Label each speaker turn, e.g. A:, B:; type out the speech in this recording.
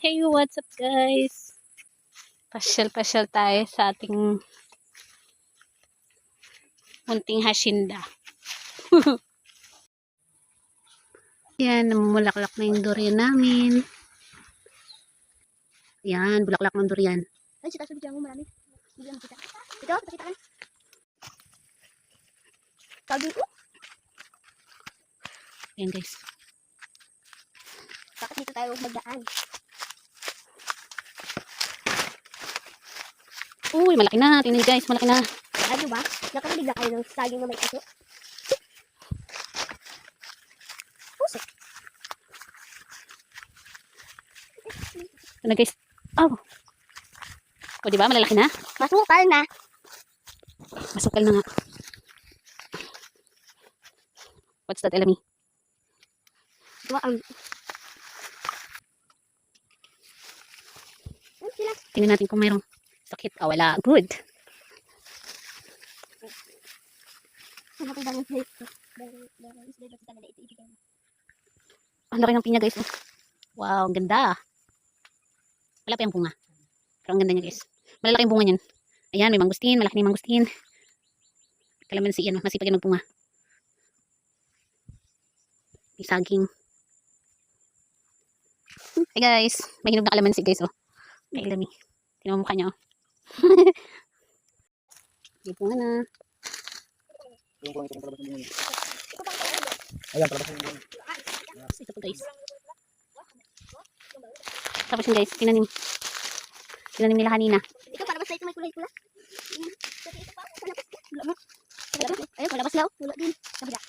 A: Hey, what's up guys? Pasyal-pasyal tayo sa ating munting hasyenda. Yan, namumulaklak na yung durian namin. Yan, bulaklak ng durian.
B: Ay, sa taas mo marami. Bigyan mo kita. Ito, pakita kan. Sabi ko.
A: Yan guys.
B: Bakit dito tayo magdaan?
A: Uy, malaki na. Tingnan guys, malaki na.
B: Ano ba? Nakarinig na kayo ng saging na may aso? Puso.
A: Ito na guys. Oh. O diba, malalaki na?
B: Masukal na.
A: Masukal na nga. What's that, Elami?
B: Diba ang... Ano sila?
A: Tingnan natin kung mayroong sakit. Oh, wala. Good.
B: Ano kayo bang slate? Bang slate ba ito ibigay mo?
A: Ang laki ng pinya guys. Oh. Wow, ang ganda. Wala pa yung bunga. Pero ang ganda niya guys. Malalaki yung bunga niyan. Ayan, may mangustin. Malaki na yung mangustin. Kalamansi yan. Masipag yan magpunga. May saging. Hey guys. May hinog na kalamansi guys. Oh. May ilami. Tingnan mo mukha niya. Oh. May bunga na.
C: Ayan, palabas yung bunga.
A: Ito po guys. Tapos yun guys. Tinanim nila kanina.
B: Ito para basta ito may kulay-kulay. Ito pa. Wala ba? Ayun, wala ba sila? Wala din. Kabila.